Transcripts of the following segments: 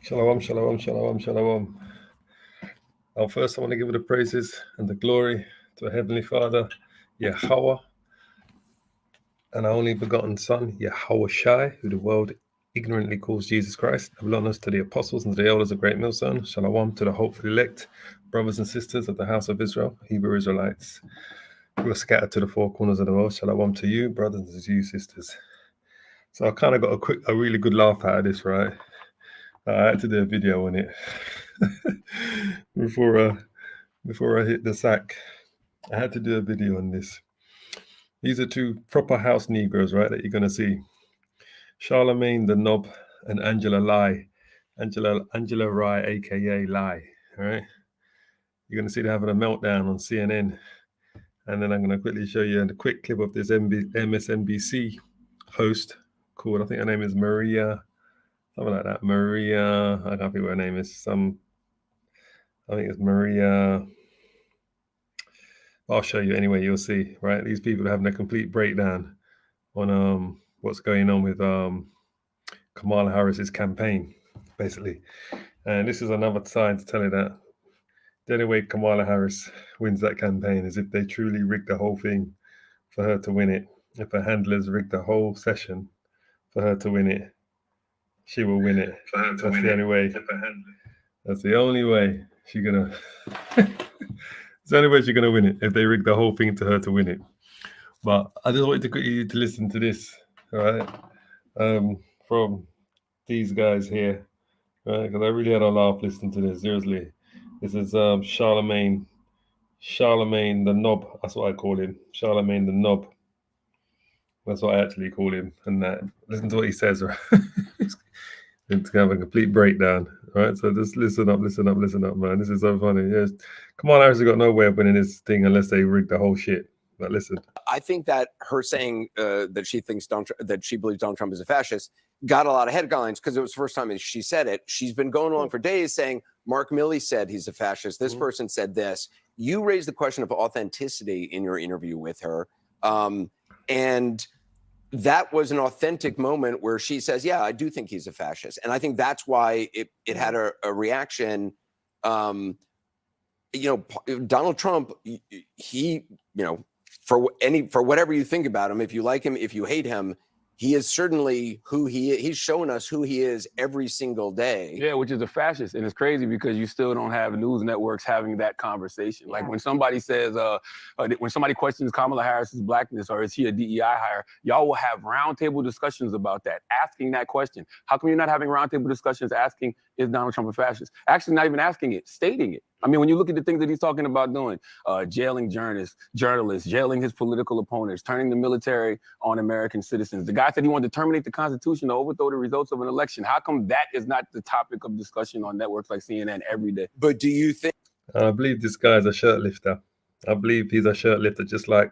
Shalom, shalom, shalom, shalom. First, I want to give the praises and the glory to our Heavenly Father, Yahweh, and our only begotten Son, Yahweh Shai, who the world ignorantly calls Jesus Christ. Double honors to the apostles and to the elders of Great Millstone. Shalom to the hopeful elect, brothers and sisters of the house of Israel, Hebrew Israelites, who are scattered to the four corners of the world. Shalom to you, brothers and you, sisters. So I kind of got a really good laugh out of this, right? I had to do a video on it before I hit the sack. I had to do a video on this. These are two proper house Negroes, right, that you're going to see. Charlamagne the Nob and Angela Rye, a.k.a. Lie, all right? You're going to see them having a meltdown on CNN. And then I'm going to quickly show you a quick clip of this MSNBC host called, I think her name is Maria, something like that. Maria, I can't think what her name is. I think it's Maria. I'll show you anyway, you'll see, right? These people are having a complete breakdown on what's going on with Kamala Harris's campaign, basically. And this is another sign to tell you that the only way Kamala Harris wins that campaign is if they truly rig the whole thing for her to win it. If her handlers rig the whole session for her to win it, she will win it. That's the only way. That's the only way she's gonna. It's the only way she's gonna win it, if they rig the whole thing to her to win it. But I just wanted to get you to listen to this, all right, from these guys here, right? Because I really had a laugh listening to this. Seriously, this is Charlamagne the Nob. That's what I call him, Charlamagne the Nob. That's what I actually call him. And listen to what he says, right? It's kind of a complete breakdown, right? So just listen up, man. This is so funny. Yes, come on, Harris has got no way of winning this thing unless they rig the whole shit. But listen, I think that her saying that she believes Donald Trump is a fascist got a lot of headlines because it was the first time she said it. She's been going along for days saying Mark Milley said he's a fascist. This person said this. You raised the question of authenticity in your interview with her, and that was an authentic moment where she says, yeah, I do think he's a fascist. And I think that's why it had a reaction. Donald Trump, he, for whatever you think about him, if you like him, if you hate him, he is certainly who he is. He's showing us who he is every single day. Yeah, which is a fascist. And it's crazy because you still don't have news networks having that conversation. Like when somebody says, when somebody questions Kamala Harris's blackness or is he a DEI hire, y'all will have roundtable discussions about that, asking that question. How come you're not having roundtable discussions asking, is Donald Trump a fascist? Actually, not even asking it, stating it. I mean, when you look at the things that he's talking about doing, jailing journalists, jailing his political opponents, turning the military on American citizens. The guy said he wanted to terminate the Constitution to overthrow the results of an election. How come that is not the topic of discussion on networks like CNN every day? But do you think? I believe this guy is a shirt lifter. I believe he's a shirt lifter, just like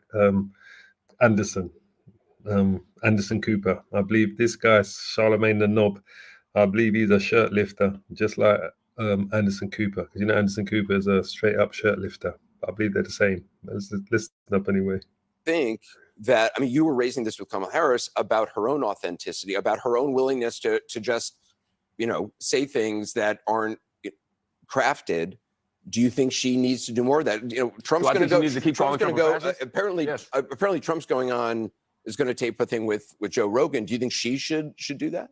Anderson Cooper. I believe this guy, Charlamagne the Nob, I believe he's a shirt lifter, just like Anderson Cooper, because Anderson Cooper is a straight up shirt lifter. I believe they're the same. Let's listen up anyway. Think that, I mean, you were raising this with Kamala Harris about her own authenticity, about her own willingness to just, say things that aren't crafted. Do you think she needs to do more of that? Trump's going to go. Trump's going to go. Apparently, Trump's going on is going to tape a thing with Joe Rogan. Do you think she should do that?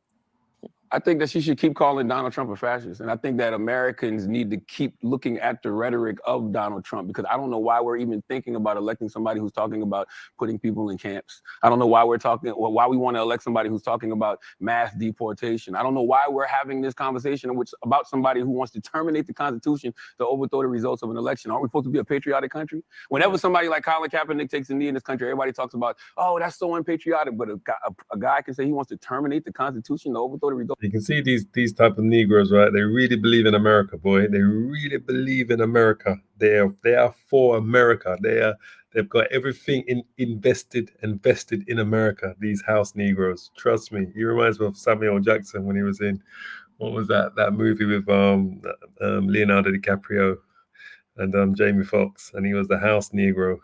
I think that she should keep calling Donald Trump a fascist. And I think that Americans need to keep looking at the rhetoric of Donald Trump, because I don't know why we're even thinking about electing somebody who's talking about putting people in camps. I don't know why why we want to elect somebody who's talking about mass deportation. I don't know why we're having this conversation about somebody who wants to terminate the Constitution to overthrow the results of an election. Aren't we supposed to be a patriotic country? Whenever somebody like Colin Kaepernick takes a knee in this country, everybody talks about, oh, that's so unpatriotic. But a guy can say he wants to terminate the Constitution to overthrow the results. You can see these type of Negroes, right? They really believe in America, boy. They really believe in America. They are for America. They've got everything invested in America. These house Negroes, trust me. He reminds me of Samuel Jackson when he was in, what was that movie with Leonardo DiCaprio and Jamie Foxx, and he was the house Negro.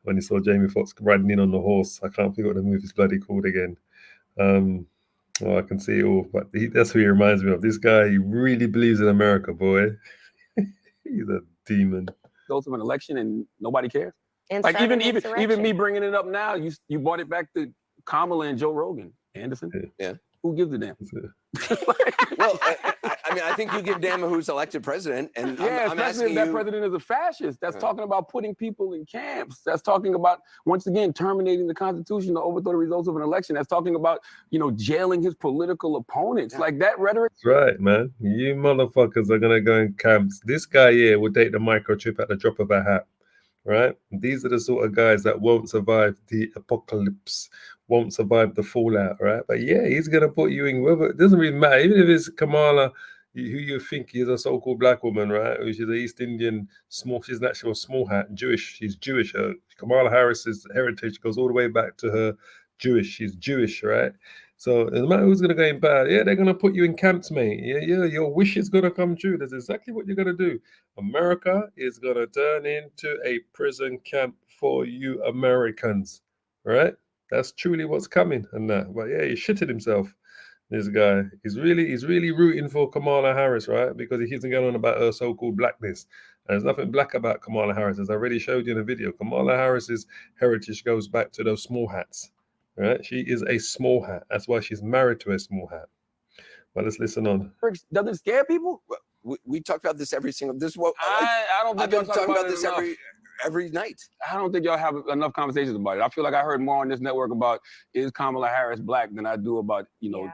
When he saw Jamie Foxx riding in on the horse, I can't think what the movie's bloody called again. Oh, I can see it all. But that's who he reminds me of. This guy, he really believes in America, boy. He's a demon. Goes to an election and nobody cares. And Like start an even insurrection. me bringing it up now, you brought it back to Kamala and Joe Rogan. Anderson. Yeah. Who gives a damn? Well, I mean, I think you give a damn who's elected president, and Yeah, I'm especially asking if that you. president is a fascist. That's Yeah. talking about putting people in camps. That's talking about, once again, terminating the Constitution to overthrow the results of an election. That's talking about, jailing his political opponents. Yeah. Like that rhetoric. That's right, man. You motherfuckers are gonna go in camps. This guy here will take the microchip at the drop of a hat, right? These are the sort of guys that won't survive the apocalypse, won't survive the fallout, right? But yeah, he's gonna put you in. Whether it doesn't really matter, even if it's Kamala, who you think is a so-called black woman, right? She's an East Indian she's an actual small hat, Jewish. She's Jewish. Kamala Harris's heritage goes all the way back to her Jewish. She's Jewish, right? So no matter who's gonna go in bad, yeah, they're gonna put you in camps, mate. Yeah, your wish is gonna come true. That's exactly what you're gonna do. America is gonna turn into a prison camp for you Americans, right? That's truly what's coming, and that. But yeah, he shitted himself. This guy, he's really rooting for Kamala Harris, right? Because he keeps going on about her so-called blackness. And there's nothing black about Kamala Harris, as I already showed you in the video. Kamala Harris's heritage goes back to those small hats, right? She is a small hat. That's why she's married to a small hat. But let's listen on. Doesn't scare people? We talk about this every single. This is what I don't I've think been y'all talking about it this enough. every night. I don't think y'all have enough conversations about it. I feel like I heard more on this network about is Kamala Harris black than I do about,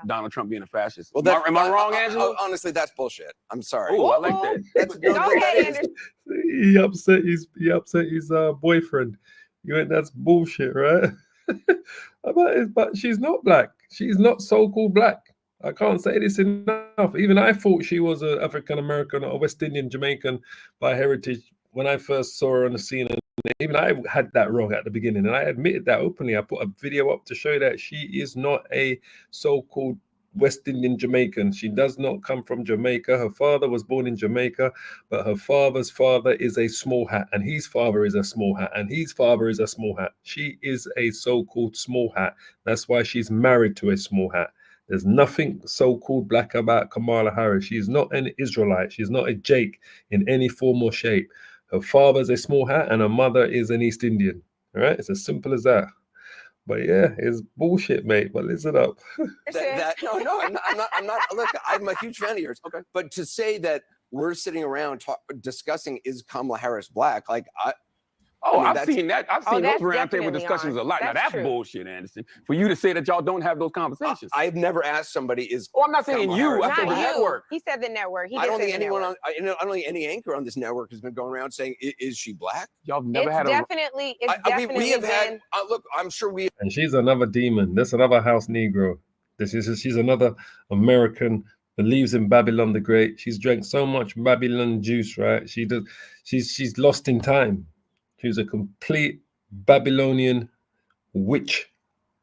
Donald Trump being a fascist. Well, am I wrong, Angela? Honestly, that's bullshit. I'm sorry. Oh, I like that. That's, Go ahead, Anderson. He upset his boyfriend. You went, that's bullshit, right? But she's not black. She's not so-called black. I can't say this enough. Even I thought she was an African American or West Indian Jamaican by heritage when I first saw her on the scene. And even I had that wrong at the beginning, and I admitted that openly. I put a video up to show that she is not a so-called West Indian Jamaican. She does not come from Jamaica. Her father was born in Jamaica, but her father's father is a small hat, and his father is a small hat, and his father is a small hat. She is a so-called small hat. That's why she's married to a small hat. There's nothing so-called black about Kamala Harris. She's not an Israelite. She's not a Jake in any form or shape. Her father's a small hat and her mother is an East Indian. All right? It's as simple as that. But yeah, it's bullshit, mate. But listen up. No, I'm not. Look, I'm a huge fan of yours. Okay. But to say that we're sitting around discussing is Kamala Harris black, like I've seen that. I've seen those that's roundtable definitely discussions on. a lot. Now That's that's true. bullshit, Anderson. For you to say that y'all don't have those conversations. I've never asked somebody is. I'm not saying Kamala you. Harris I Not said the black? you. network. He said the network. He I did don't say think the anyone network. I don't think any anchor on this network has been going around saying is she black? Y'all never It's had a. definitely. It's definitely we have had. been. Look, I'm sure we. And she's another demon. That's another house Negro. She's another American, believes in Babylon the Great. She's drank so much Babylon juice, right? She's lost in time. She's a complete Babylonian witch,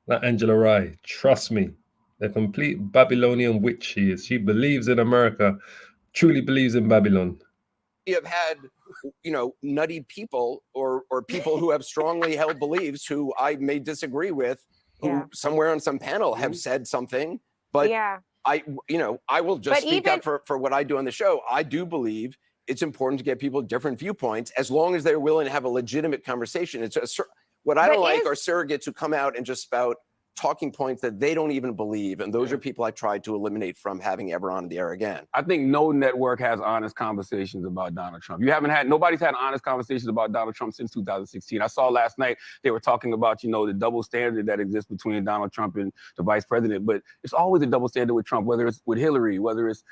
that Angela Rye. Trust me, a complete Babylonian witch she is. She believes in America, truly believes in Babylon. We have had, nutty people or people who have strongly held beliefs who I may disagree with, who Yeah. somewhere on some panel have said something, but Yeah. I will just But speak up for what I do on the show. I do believe it's important to get people different viewpoints as long as they're willing to have a legitimate conversation. What I But don't like are surrogates who come out and just spout talking points that they don't even believe. And those are people I tried to eliminate from having ever on the air again. I think no network has honest conversations about Donald Trump. Nobody's had honest conversations about Donald Trump since 2016. I saw last night they were talking about, the double standard that exists between Donald Trump and the vice president. But it's always a double standard with Trump, whether it's with Hillary, whether it's,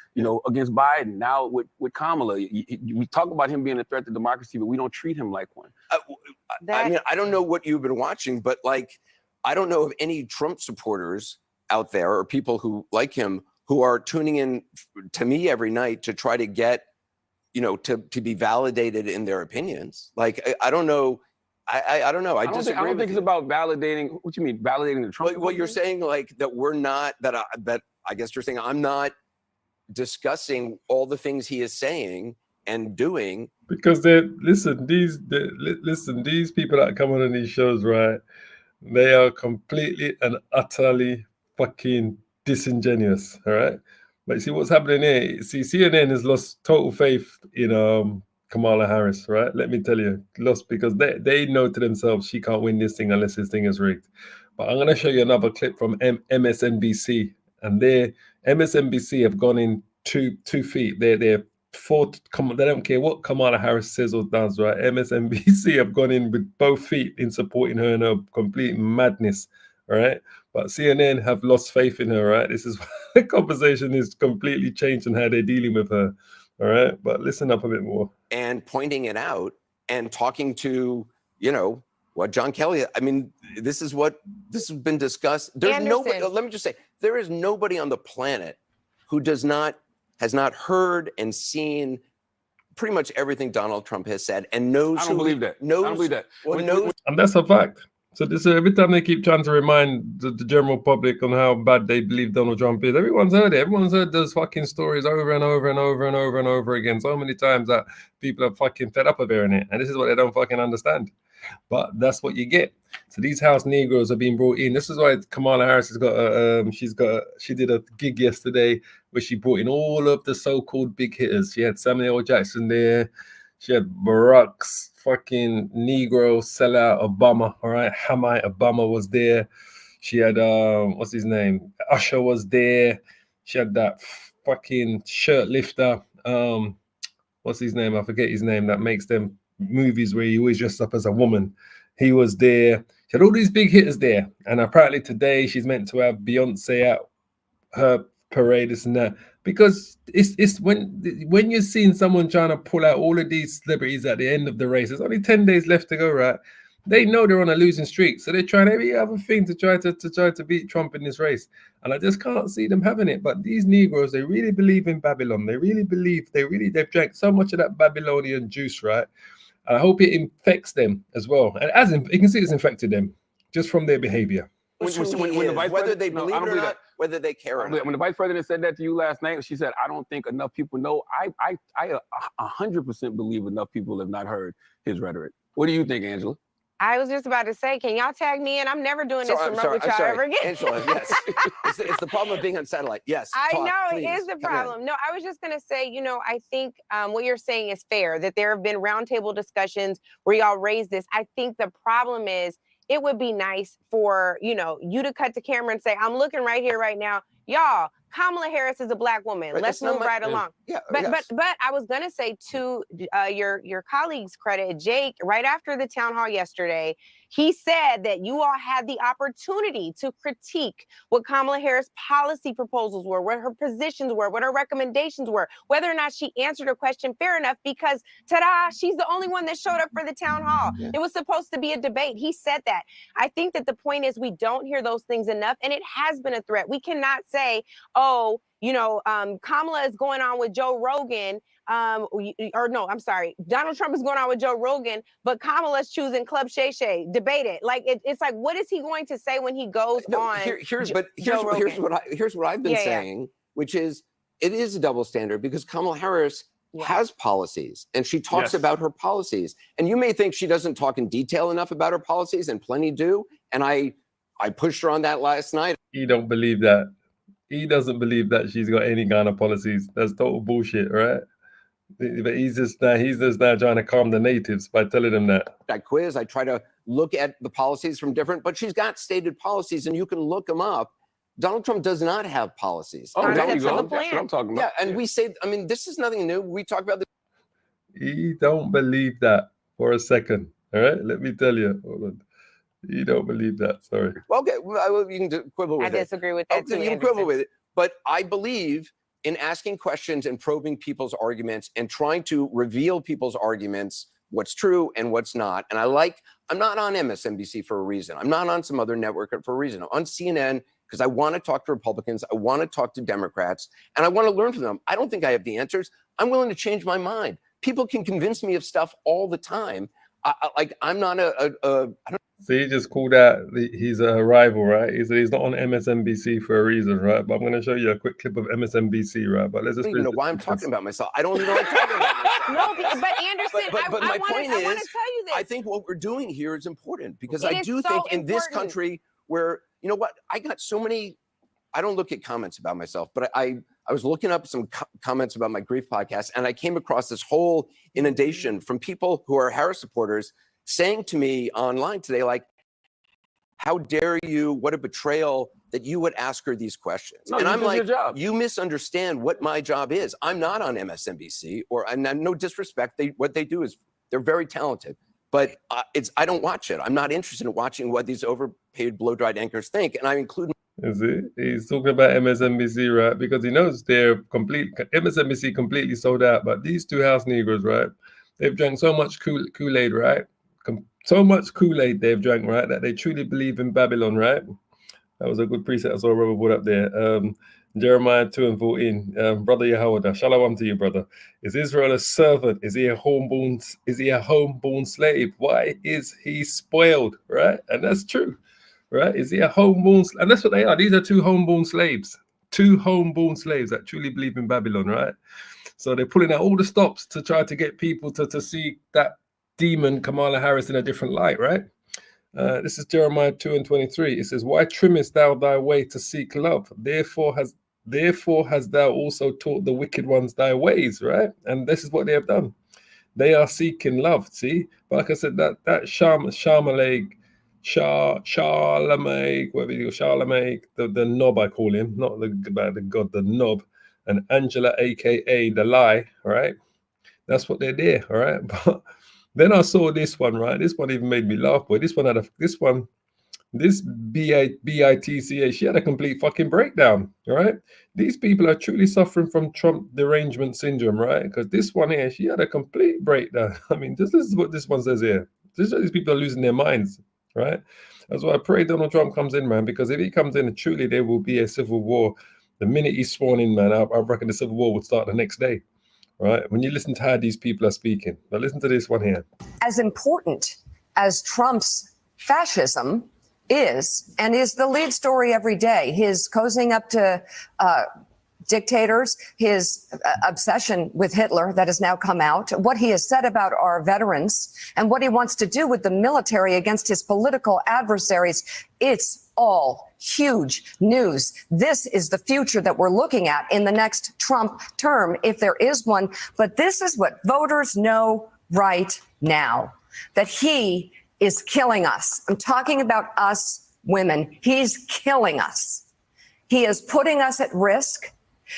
against Biden, now with Kamala. We talk about him being a threat to democracy, but we don't treat him like one. I mean, I don't know what you've been watching, but I don't know of any Trump supporters out there or people who like him who are tuning in to me every night to try to get, to be validated in their opinions. I don't know. I don't know. I disagree. I don't think it's about validating. What you mean, validating the Trump? Well, you're saying that we're not, that I guess you're saying I'm not discussing all the things he is saying and doing. Because these people that come on these shows, right? They are completely and utterly fucking disingenuous, all right? But see what's happening here. See, CNN has lost total faith in Kamala Harris, right? Let me tell you, lost because they know to themselves she can't win this thing unless this thing is rigged. But I'm gonna show you another clip from MSNBC, and MSNBC have gone in two feet. They're they don't care what Kamala Harris says or does, right? MSNBC have gone in with both feet in supporting her in her complete madness, all right? But CNN have lost faith in her, right? This is why the conversation is completely changed in how they're dealing with her, all right? But listen up a bit more. And pointing it out and talking to, what John Kelly, I mean, this has been discussed. There's nobody, let me just say, there is nobody on the planet who has not heard and seen pretty much everything Donald Trump has said and knows. I don't believe that. I don't believe that. And that's a fact. So this every time they keep trying to remind the general public on how bad they believe Donald Trump is, everyone's heard it. Everyone's heard those fucking stories over and over and over and over and over again so many times that people are fucking fed up of hearing it. And this is what they don't fucking understand. But that's what you get. So these house Negroes are being brought in. This is why Kamala Harris has got she did a gig yesterday where she brought in all of the so-called big hitters. She had Samuel L. Jackson there. She had Barack's fucking Negro sellout Obama, all right? Hamite Obama was there. She had what's his name? Usher was there. She had that fucking shirt lifter. What's his name? I forget his name. That makes them movies where he always dressed up as a woman. He was there. She had all these big hitters there. And apparently today she's meant to have Beyonce at her parade, this and that. Because it's when you're seeing someone trying to pull out all of these celebrities at the end of the race, there's only 10 days left to go, right? They know they're on a losing streak, so they're trying every other thing to try to beat Trump in this race. And I just can't see them having it. But these Negroes, they really believe in Babylon. They've drank so much of that Babylonian juice, right? And I hope it infects them as well. And you can see it's infected them just from their behavior. Whether they believe it or not, whether they care or not. When the vice president said that to you last night, she said, I don't think enough people know. I 100% believe enough people have not heard his rhetoric. What do you think, Angela? I was just about to say, can y'all tag me in? I'm never doing this remote with y'all ever again. Angela, yes. It's the problem of being on satellite. Yes. I know, it is the problem. No, I was just going to say, I think what you're saying is fair, that there have been roundtable discussions where y'all raised this. I think the problem is it would be nice for, you to cut the camera and say, I'm looking right here, right now. Y'all, Kamala Harris is a Black woman. Right, let's move right along. Yeah, but I was gonna say to your colleague's credit, Jake, right after the town hall yesterday, he said that you all had the opportunity to critique what Kamala Harris' policy proposals were, what her positions were, what her recommendations were, whether or not she answered a question fair enough, because ta-da, she's the only one that showed up for the town hall. Yeah. It was supposed to be a debate. He said that. I think that the point is we don't hear those things enough, and it has been a threat. We cannot say, oh, Kamala is going on with Joe Rogan, Donald Trump is going on with Joe Rogan, but Kamala's choosing Club Shay Shay. Debate it. Like it's like, what is he going to say when he goes on? Here's what I've been saying, which is it is a double standard because Kamala Harris has policies and she talks about her policies, and you may think she doesn't talk in detail enough about her policies, and plenty do. And I pushed her on that last night. You don't believe that. He doesn't believe that she's got any kind of policies. That's total bullshit, right? But he's just now trying to calm the natives by telling them that. That quiz, I try to look at the policies from different, but she's got stated policies and you can look them up. Donald Trump does not have policies. Oh, there you go. That's what I'm talking about. Yeah, and we say, this is nothing new. We talk about this. He don't believe that for a second, all right? Let me tell you. Hold on. You don't believe that, sorry. Well, okay, you can quibble with it. I disagree with that too, you can quibble with it, but I believe in asking questions and probing people's arguments and trying to reveal people's arguments, what's true and what's not. And I'm not on MSNBC for a reason. I'm not on some other network for a reason. I'm on CNN because I want to talk to Republicans. I want to talk to Democrats, and I want to learn from them. I don't think I have the answers. I'm willing to change my mind. People can convince me of stuff all the time. I'm not So he just called out he's a rival, right? He's not on MSNBC for a reason, right? But I'm going to show you a quick clip of MSNBC, right? But let's just. I don't even know why I'm talking about myself. I don't even know what I'm talking about myself. No, but Anderson, but my point is, I want to tell you this. I think what we're doing here is important because I do think in this country where, I got so many I don't look at comments about myself, but I was looking up some comments about my grief podcast, and I came across this whole inundation from people who are Harris supporters saying to me online today, like, how dare you? What a betrayal that you would ask her these questions. No, and I'm like, your job. you misunderstand what my job is. I'm not on MSNBC, and no disrespect. What they do is they're very talented, but I don't watch it. I'm not interested in watching what these overpaid, blow-dried anchors think. And I include. Is it? He's talking about MSNBC, right? Because he knows MSNBC completely sold out. But these two house Negroes, right? They've drank so much Kool-Aid, right? So much Kool-Aid they've drank, right? That they truly believe in Babylon, right? That was a good precept I saw Robert put up there. Jeremiah 2:14. Brother Yehowadah, shalom to you, brother. Is Israel a servant? Is he a homeborn slave? Why is he spoiled? Right? And that's true. Right? Is he a homeborn? And that's what they are. These are two homeborn slaves. Two homeborn slaves that truly believe in Babylon, right? So they're pulling out all the stops to try to get people to see that demon Kamala Harris in a different light, right? This is Jeremiah 2:23. It says, why trimmest thou thy way to seek love? Therefore hast thou also taught the wicked ones thy ways, right? And this is what they have done. They are seeking love, see? But like I said, that Charlamagne, whatever you call Charlamagne, the Nob, I call him, not the god, the Nob, and Angela, aka the Lie, right? That's what they're there, all right? But then I saw this one, right? This one even made me laugh, boy. This BITCA, she had a complete fucking breakdown, all right? These people are truly suffering from Trump derangement syndrome, right? Because this one here, she had a complete breakdown. I mean, this is what this one says here. These people are losing their minds, right? That's why I pray Donald Trump comes in, man, because if he comes in, truly there will be a civil war. The minute he's sworn in, man, I reckon the civil war would start the next day. Right? When you listen to how these people are speaking. But listen to this one here. As important as Trump's fascism is, and is the lead story every day, his cozying up to dictators, his obsession with Hitler that has now come out, what he has said about our veterans, and what he wants to do with the military against his political adversaries, it's all huge news. This is the future that we're looking at in the next Trump term, if there is one. But this is what voters know right now, that he is killing us. I'm talking about us women. He's killing us. He is putting us at risk.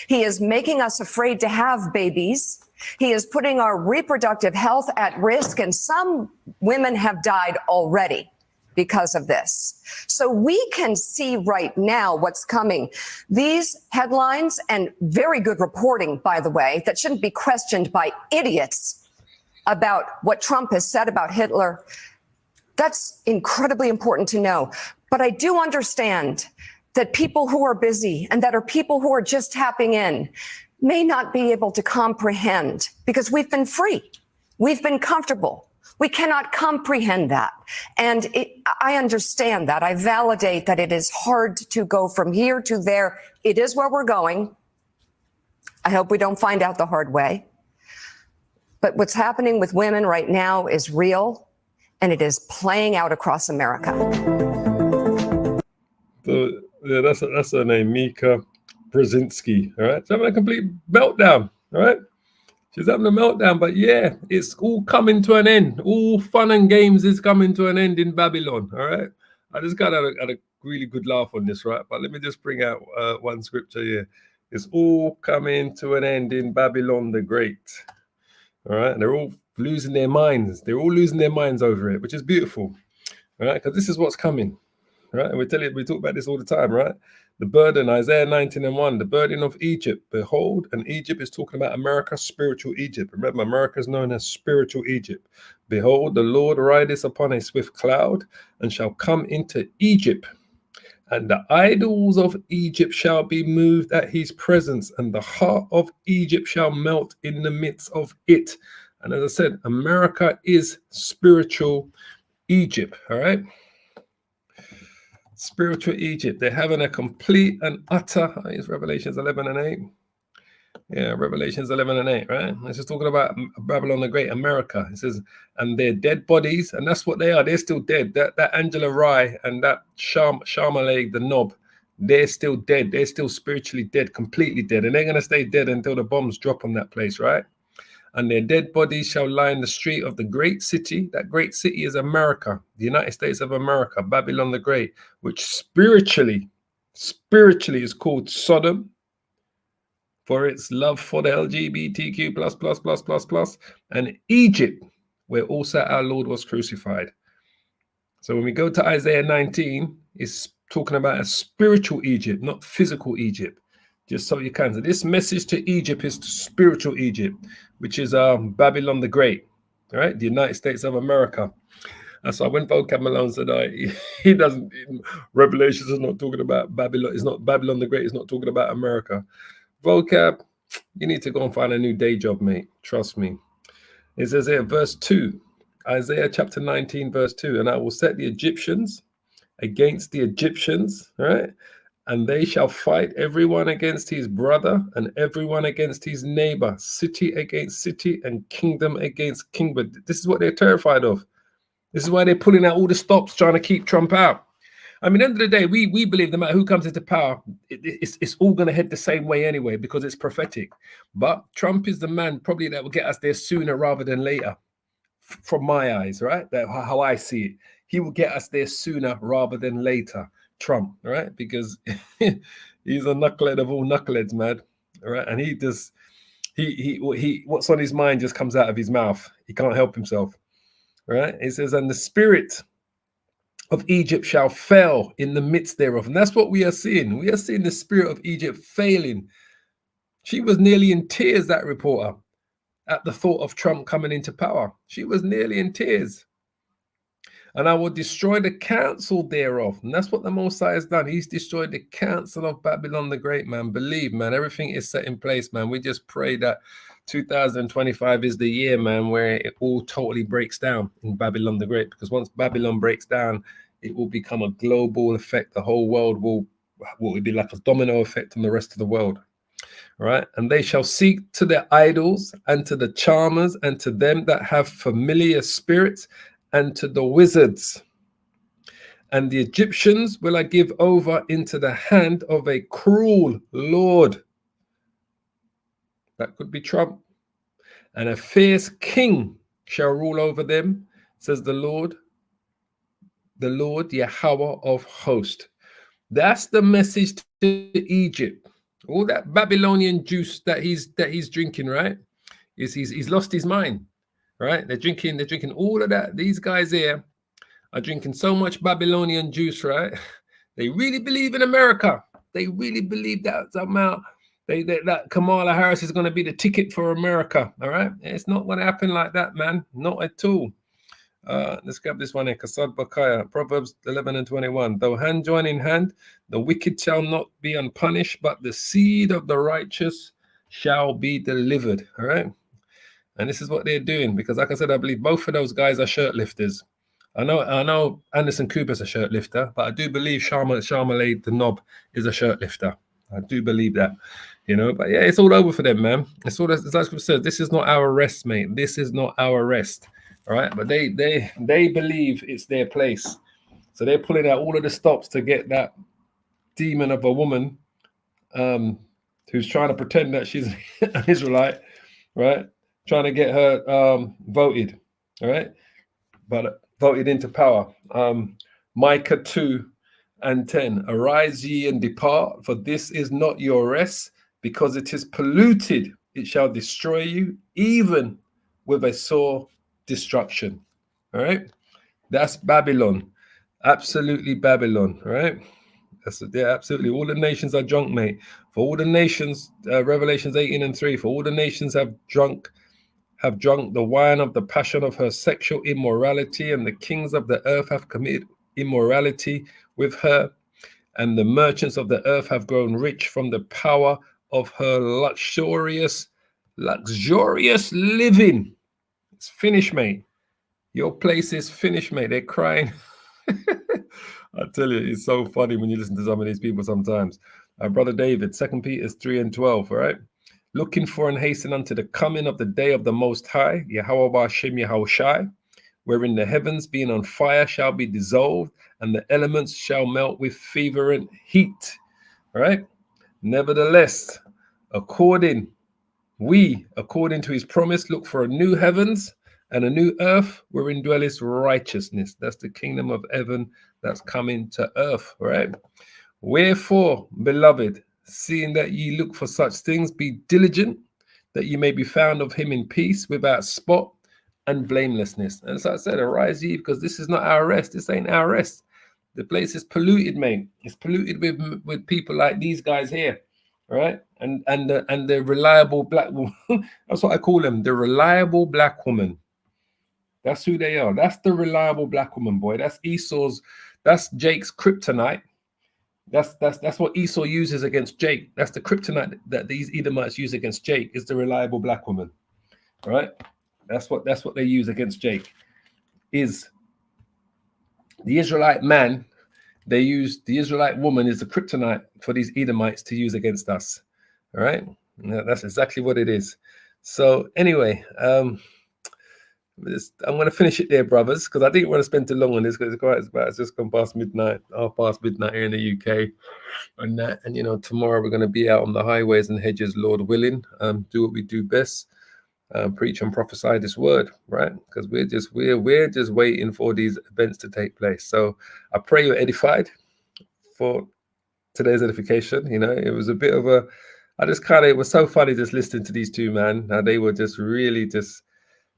He is making us afraid to have babies. He is putting our reproductive health at risk. And some women have died already because of this. So we can see right now what's coming. These headlines, and very good reporting, by the way, that shouldn't be questioned by idiots about what Trump has said about Hitler. That's incredibly important to know. But I do understand that people who are busy and that are people who are just tapping in may not be able to comprehend, because we've been free. We've been comfortable. We cannot comprehend that. And I understand that. I validate that it is hard to go from here to there. It is where we're going. I hope we don't find out the hard way. But what's happening with women right now is real, and it is playing out across America. So, yeah, that's her name, Mika Brzezinski, all right? She's having a complete meltdown, all right? She's having a meltdown, but yeah, it's all coming to an end. All fun and games is coming to an end in Babylon, all right? I just got had a really good laugh on this, right? But let me just bring out one scripture here. It's all coming to an end in Babylon the Great, all right? And they're all losing their minds. They're all losing their minds over it, which is beautiful, all right? Because this is what's coming, right? And we talk about this all the time, right? The burden, Isaiah 19:1, the burden of Egypt. Behold, and Egypt is talking about America, spiritual Egypt. Remember, America is known as spiritual Egypt. Behold, the Lord rideth upon a swift cloud, and shall come into Egypt. And the idols of Egypt shall be moved at his presence, and the heart of Egypt shall melt in the midst of it. And as I said, America is spiritual Egypt, all right? Spiritual Egypt. They're having a complete and utter, it's Revelations 11:8. Yeah, Revelations 11:8, right? It's just talking about Babylon the Great, America. It says, and their dead bodies, and that's what they are. They're still dead. That Angela Rye and that Charlamagne, the Nob, they're still dead. They're still spiritually dead, completely dead. And they're going to stay dead until the bombs drop on that place, right? And their dead bodies shall lie in the street of the great city. That great city is America, the United States of America, Babylon the Great, which spiritually is called Sodom, for its love for the LGBTQ plus, and Egypt, where also our Lord was crucified. So when we go to Isaiah 19, it's talking about a spiritual Egypt, not physical Egypt. Just so you can. So this message to Egypt is to spiritual Egypt, which is Babylon the Great, all right? The United States of America. And so when Vocab Malone said he doesn't, Revelations is not talking about Babylon, it's not Babylon the Great, it's not talking about America. Vocab, you need to go and find a new day job, mate. Trust me. It says here, verse 2, Isaiah chapter 19, verse 2, and I will set the Egyptians against the Egyptians, right? And they shall fight everyone against his brother and everyone against his neighbor, city against city and kingdom against kingdom. This is what they're terrified of. This is why they're pulling out all the stops, trying to keep Trump out. I mean, at the end of the day, we believe no matter who comes into power, it's all going to head the same way anyway, because it's prophetic. But Trump is the man probably that will get us there sooner rather than later, from my eyes, right? That's how I see it. He will get us there sooner rather than later, Trump, right? Because he's a knucklehead of all knuckleheads, man, right? And he what's on his mind just comes out of his mouth. He can't help himself, right? It says, and the spirit of Egypt shall fail in the midst thereof. And that's what we are seeing. We are seeing the spirit of Egypt failing. She was nearly in tears, that reporter, at the thought of Trump coming into power. She was nearly in tears. And I will destroy the council thereof. And that's what the Most High has done. He's destroyed the council of Babylon the Great, man. Believe, man, everything is set in place, man. We just pray that 2025 is the year, man, where it all totally breaks down in Babylon the Great. Because once Babylon breaks down, it will become a global effect. The whole world will be like a domino effect on the rest of the world. Right? And they shall seek to their idols and to the charmers and to them that have familiar spirits and to the wizards. And the Egyptians will I give over into the hand of a cruel lord. That could be Trump. And a fierce king shall rule over them, says the Lord Yahweh of hosts. That's the message to Egypt. All that Babylonian juice that he's drinking, right? Is he's lost his mind, right? They're drinking all of that. These guys here are drinking so much Babylonian juice, right? They really believe in America. They really believe that somehow that Kamala Harris is going to be the ticket for America. All right, it's not going to happen like that, man. Not at all. Let's grab this one here. Kasad Bakaya, Proverbs 11:21. Though hand join in hand, the wicked shall not be unpunished, but the seed of the righteous shall be delivered. All right. And this is what they're doing, because like I said, I believe both of those guys are shirt lifters. I know Anderson Cooper's a shirt lifter, but I do believe Charlamagne the Nob is a shirt lifter. I do believe that, but yeah, it's all over for them, man. It's all, as I said, this is not our rest, mate. This is not our rest. All right, but they believe it's their place, so they're pulling out all of the stops to get that demon of a woman, who's trying to pretend that she's an Israelite, right? Trying to get her voted, all right, but voted into power. Micah 2:10. Arise ye and depart, for this is not your rest, because it is polluted. It shall destroy you, even with a sore destruction. All right, that's Babylon, absolutely Babylon. All right, absolutely. All the nations are drunk, mate. For all the nations, Revelations 18:3. For all the nations have drunk the wine of the passion of her sexual immorality, and the kings of the earth have committed immorality with her, and the merchants of the earth have grown rich from the power of her luxurious living. It's finished, mate. Your place is finished, mate. They're crying. I tell you, it's so funny when you listen to some of these people sometimes. Brother David, 2 Peter 3:12, all right? Looking for and hasten unto the coming of the day of the Most High, Yahweh Hashem Yahushai, wherein the heavens being on fire shall be dissolved, and the elements shall melt with fervent heat. All right. Nevertheless, according to his promise, look for a new heavens and a new earth wherein dwelleth righteousness. That's the kingdom of heaven that's coming to earth, right? Wherefore, beloved, seeing that ye look for such things, be diligent that ye may be found of him in peace, without spot and blamelessness. And as I said, arise ye, because this is not our rest. This ain't our rest. The place is polluted, mate. It's polluted with people like these guys here, right? And the reliable black woman. That's what I call them, the reliable black woman. That's who they are. That's the reliable black woman, boy. That's that's Jake's kryptonite. That's what Esau uses against Jake. That's the kryptonite that these Edomites use against Jake, is the reliable black woman. Right? That's what they use against Jake. Is the Israelite man, they use the Israelite woman is the kryptonite for these Edomites to use against us. All right? That's exactly what it is. So anyway, I'm going to finish it there, brothers, because I didn't want to spend too long on this, because it's just gone past midnight, half past midnight here in the UK, and that. And tomorrow we're going to be out on the highways and hedges, Lord willing. Do what we do best, preach and prophesy this word, right? Because we're just waiting for these events to take place. So I pray you're edified for today's edification. It was a bit of a, it was so funny just listening to these two, man. How they were just really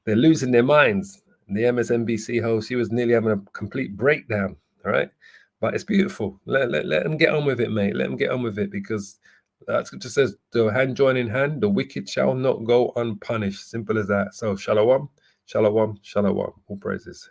they're losing their minds. And the MSNBC host, he was nearly having a complete breakdown. All right. But it's beautiful. Let them get on with it, mate. Let them get on with it, because that scripture says, the hand join in hand, the wicked shall not go unpunished. Simple as that. So shalom, shalom, shalom. All praises.